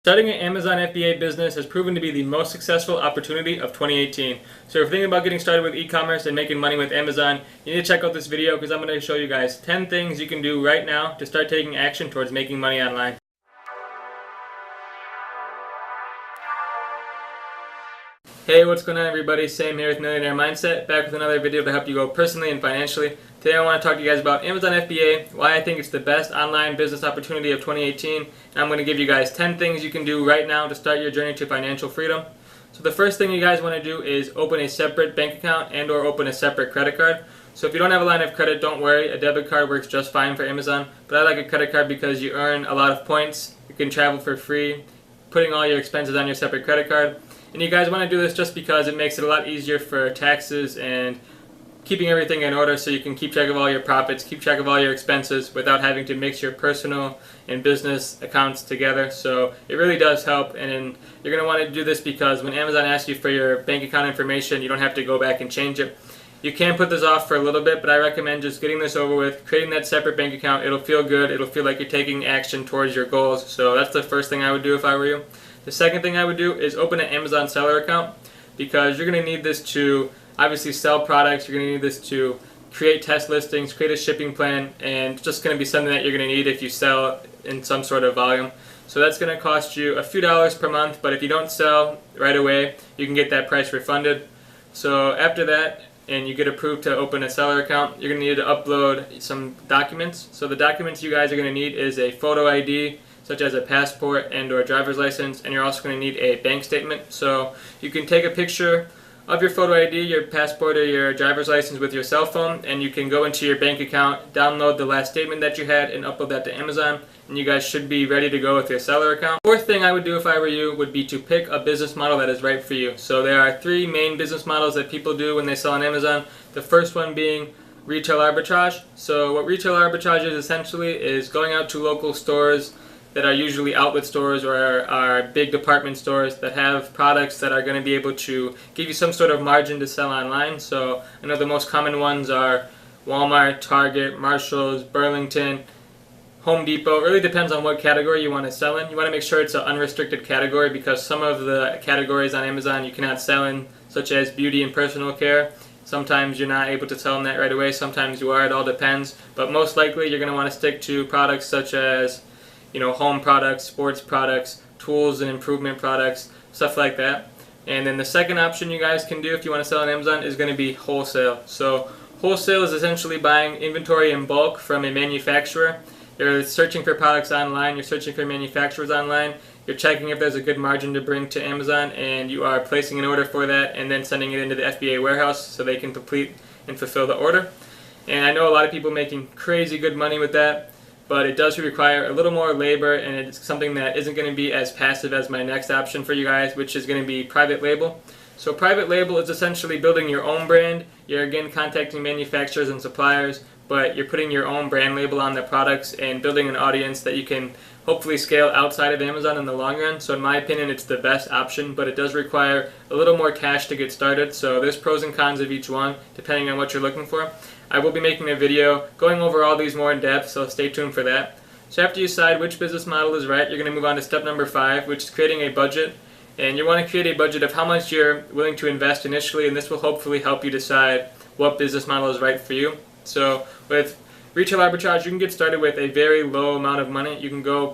Starting an Amazon FBA business has proven to be the most successful opportunity of 2018. So if you're thinking about getting started with e-commerce and making money with Amazon, you need to check out this video because I'm going to show you guys 10 things you can do right now to start taking action towards making money online. Hey, what's going on everybody? Sam here with Millionaire Mindset, back with another video to help you grow personally and financially. Today I want to talk to you guys about Amazon FBA, why I think it's the best online business opportunity of 2018, and I'm going to give you guys 10 things you can do right now to start your journey to financial freedom. So the first thing you guys want to do is open a separate bank account and or open a separate credit card. So if you don't have a line of credit, don't worry, a debit card works just fine for Amazon, but I like a credit card because you earn a lot of points, you can travel for free, putting all your expenses on your separate credit card. And you guys want to do this just because it makes it a lot easier for taxes and keeping everything in order so you can keep track of all your profits, keep track of all your expenses without having to mix your personal and business accounts together. So it really does help, and you're going to want to do this because when Amazon asks you for your bank account information, you don't have to go back and change it. You can put this off for a little bit, but I recommend just getting this over with, creating that separate bank account. It'll feel good. It'll feel like you're taking action towards your goals. So that's the first thing I would do if I were you. The second thing I would do is open an Amazon seller account because you're going to need this to obviously sell products. You're going to need this to create test listings, create a shipping plan, and it's just going to be something that you're going to need if you sell in some sort of volume. So that's going to cost you a few dollars per month, but if you don't sell right away, you can get that price refunded. So after that, and you get approved to open a seller account, you're going to need to upload some documents. So the documents you guys are going to need is a photo ID, such as a passport and or driver's license, and you're also going to need a bank statement. So you can take a picture of your photo ID, your passport, or your driver's license with your cell phone, and you can go into your bank account, download the last statement that you had, and upload that to Amazon, and you guys should be ready to go with your seller account. Fourth thing I would do if I were you would be to pick a business model that is right for you. So there are three main business models that people do when they sell on Amazon. The first one being retail arbitrage. So what retail arbitrage is essentially is going out to local stores that are usually outlet stores or are big department stores that have products that are going to be able to give you some sort of margin to sell online. So I know the most common ones are Walmart, Target, Marshalls, Burlington, Home Depot. It really depends on what category you want to sell in. You want to make sure it's an unrestricted category because some of the categories on Amazon you cannot sell in, such as beauty and personal care. Sometimes you're not able to sell them that right away, sometimes you are, it all depends. But most likely you're going to want to stick to products such as home products, sports products, tools and improvement products, stuff like that. And then the second option you guys can do if you want to sell on Amazon is going to be wholesale. So wholesale is essentially buying inventory in bulk from a manufacturer. You're searching for products online, you're searching for manufacturers online, you're checking if there's a good margin to bring to Amazon, and you are placing an order for that and then sending it into the FBA warehouse so they can complete and fulfill the order. And I know a lot of people making crazy good money with that, but it does require a little more labor, and it's something that isn't going to be as passive as my next option for you guys, which is going to be private label. So private label is essentially building your own brand. You're again contacting manufacturers and suppliers, but you're putting your own brand label on the products and building an audience that you can hopefully scale outside of Amazon in the long run. So in my opinion, it's the best option, but it does require a little more cash to get started. So there's pros and cons of each one, depending on what you're looking for. I will be making a video going over all these more in depth, so stay tuned for that. So after you decide which business model is right, you're going to move on to step number 5, which is creating a budget. And you want to create a budget of how much you're willing to invest initially, and this will hopefully help you decide what business model is right for you. So with retail arbitrage, you can get started with a very low amount of money. You can go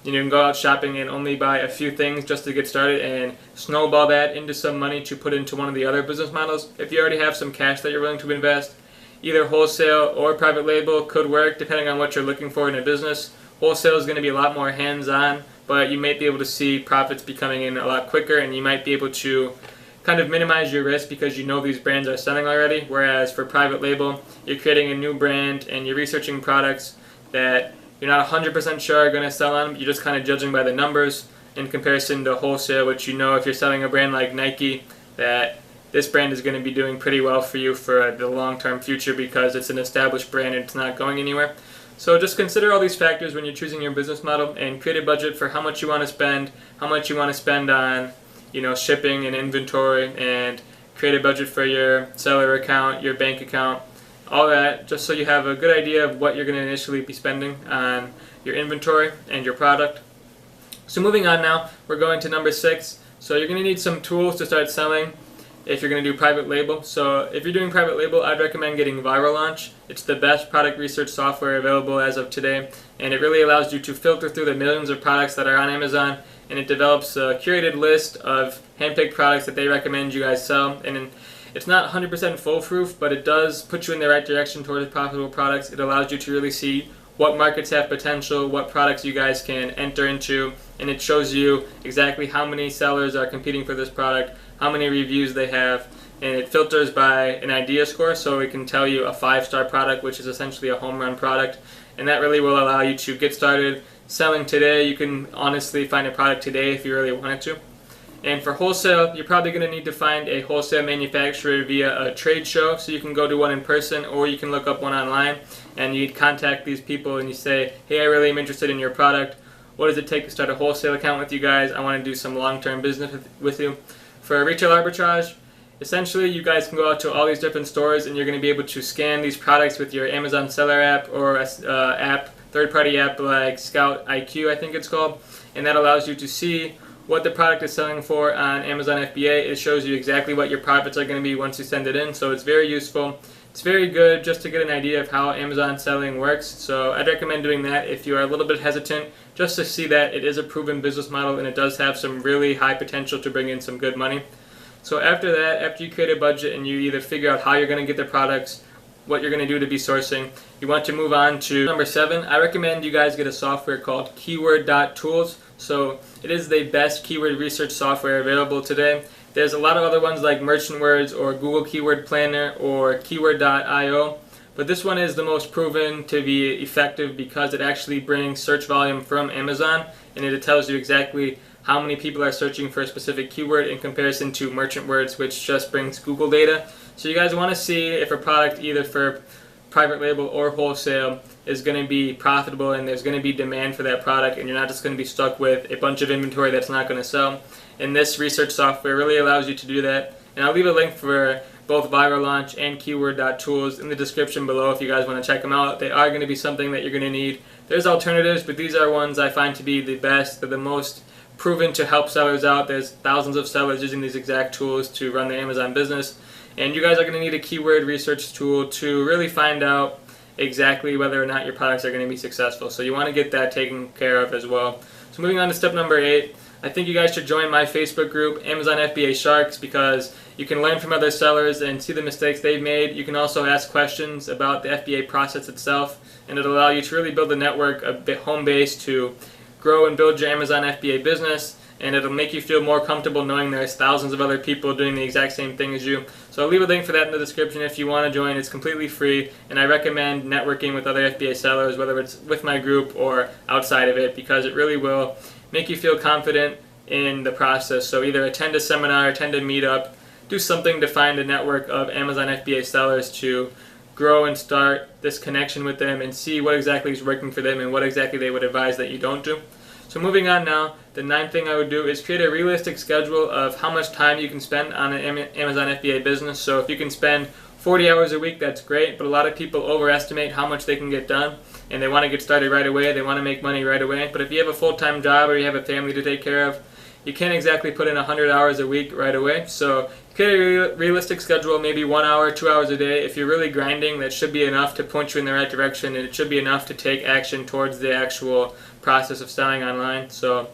you can go out shopping and only buy a few things just to get started and snowball that into some money to put into one of the other business models. If you already have some cash that you're willing to invest, either wholesale or private label could work depending on what you're looking for in a business. Wholesale is going to be a lot more hands-on, but you might be able to see profits be coming in a lot quicker, and you might be able to kind of minimize your risk because you know these brands are selling already. Whereas for private label, you're creating a new brand and you're researching products that you're not 100% sure are going to sell on. You're just kind of judging by the numbers in comparison to wholesale, which you know if you're selling a brand like Nike, that this brand is going to be doing pretty well for you for the long-term future because it's an established brand and it's not going anywhere. So just consider all these factors when you're choosing your business model and create a budget for how much you want to spend, on shipping and inventory, and create a budget for your seller account, your bank account, all that, just so you have a good idea of what you're going to initially be spending on your inventory and your product. So moving on now, we're going to number 6. So you're going to need some tools to start selling if you're going to do private label. So if you're doing private label, I'd recommend getting Viral Launch. It's the best product research software available as of today, and it really allows you to filter through the millions of products that are on Amazon, and it develops a curated list of handpicked products that they recommend you guys sell. And it's not 100% foolproof, but it does put you in the right direction towards profitable products. It allows you to really see what markets have potential, what products you guys can enter into, and it shows you exactly how many sellers are competing for this product, how many reviews they have, and it filters by an idea score, so it can tell you a 5-star product, which is essentially a home run product, and that really will allow you to get started selling today. You can honestly find a product today if you really wanted to. And for wholesale, you're probably going to need to find a wholesale manufacturer via a trade show, so you can go to one in person or you can look up one online, and you contact these people and you say, hey, I really am interested in your product. What does it take to start a wholesale account with you guys? I want to do some long-term business with you. For retail arbitrage, essentially you guys can go out to all these different stores and you're going to be able to scan these products with your Amazon seller app or third-party app like Scout IQ, I think it's called, and that allows you to see what the product is selling for on Amazon FBA. It shows you exactly what your profits are going to be once you send it in, so it's very useful. It's very good just to get an idea of how Amazon selling works, so I'd recommend doing that if you are a little bit hesitant, just to see that it is a proven business model and it does have some really high potential to bring in some good money. So after that, after you create a budget and you either figure out how you're going to get the products, what you're going to do to be sourcing, you want to move on to number 7. I recommend you guys get a software called Keyword.Tools. So it is the best keyword research software available today. There's a lot of other ones like Merchant Words or Google Keyword Planner or Keyword.io, but this one is the most proven to be effective because it actually brings search volume from Amazon, and it tells you exactly how many people are searching for a specific keyword in comparison to Merchant Words, which just brings Google data. So you guys want to see if a product either for private label or wholesale is going to be profitable and there's going to be demand for that product, and you're not just going to be stuck with a bunch of inventory that's not going to sell. And this research software really allows you to do that. And I'll leave a link for both Viral Launch and Keyword.Tools in the description below if you guys want to check them out. They are going to be something that you're going to need. There's alternatives, but these are ones I find to be the best. They're the most proven to help sellers out. There's thousands of sellers using these exact tools to run their Amazon business. And you guys are going to need a keyword research tool to really find out exactly whether or not your products are going to be successful. So you want to get that taken care of as well. So moving on to step number 8, I think you guys should join my Facebook group, Amazon FBA Sharks, because you can learn from other sellers and see the mistakes they've made. You can also ask questions about the FBA process itself, and it'll allow you to really build a network, a home base to grow and build your Amazon FBA business, and it'll make you feel more comfortable knowing there's thousands of other people doing the exact same thing as you. So I'll leave a link for that in the description if you want to join. It's completely free, and I recommend networking with other FBA sellers, whether it's with my group or outside of it, because it really will make you feel confident in the process. So either attend a seminar, attend a meetup, do something to find a network of Amazon FBA sellers to grow and start this connection with them and see what exactly is working for them and what exactly they would advise that you don't do. So moving on now, the 9th thing I would do is create a realistic schedule of how much time you can spend on an Amazon FBA business. So if you can spend 40 hours a week, that's great, but a lot of people overestimate how much they can get done, and they want to get started right away, they want to make money right away. But if you have a full-time job or you have a family to take care of, you can't exactly put in 100 hours a week right away. So create a realistic schedule, maybe 1 hour, 2 hours a day. If you're really grinding, that should be enough to point you in the right direction, and it should be enough to take action towards the actual process of selling online. So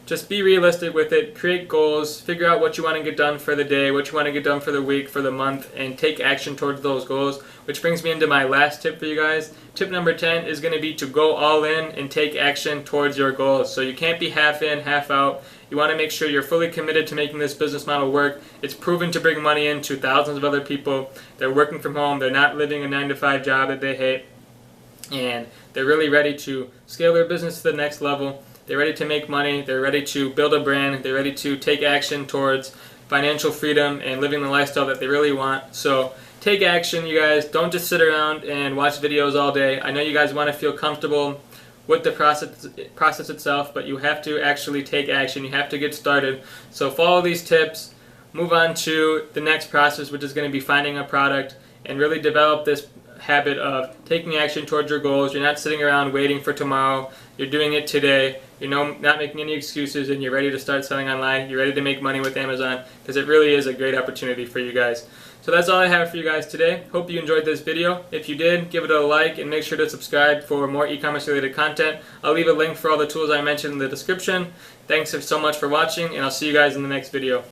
just be realistic with it, create goals, figure out what you want to get done for the day, what you want to get done for the week, for the month, and take action towards those goals. Which brings me into my last tip for you guys. Tip number 10 is going to be to go all in and take action towards your goals. So you can't be half in, half out. You want to make sure you're fully committed to making this business model work. It's proven to bring money in to thousands of other people. They're working from home, they're not living a 9-to-5 job that they hate, and they're really ready to scale their business to the next level. They're ready to make money, they're ready to build a brand, they're ready to take action towards financial freedom and living the lifestyle that they really want. So take action, you guys. Don't just sit around and watch videos all day. I know you guys want to feel comfortable with the process itself, but you have to actually take action. You have to get started. So follow these tips, move on to the next process, which is going to be finding a product, and really develop this habit of taking action towards your goals. You're not sitting around waiting for tomorrow you're doing it today, you're not making any excuses, and you're ready to start selling online, you're ready to make money with Amazon, because it really is a great opportunity for you guys. So that's all I have for you guys today. Hope you enjoyed this video. If you did, give it a like and make sure to subscribe for more e-commerce related content. I'll leave a link for all the tools I mentioned in the description. Thanks so much for watching, and I'll see you guys in the next video.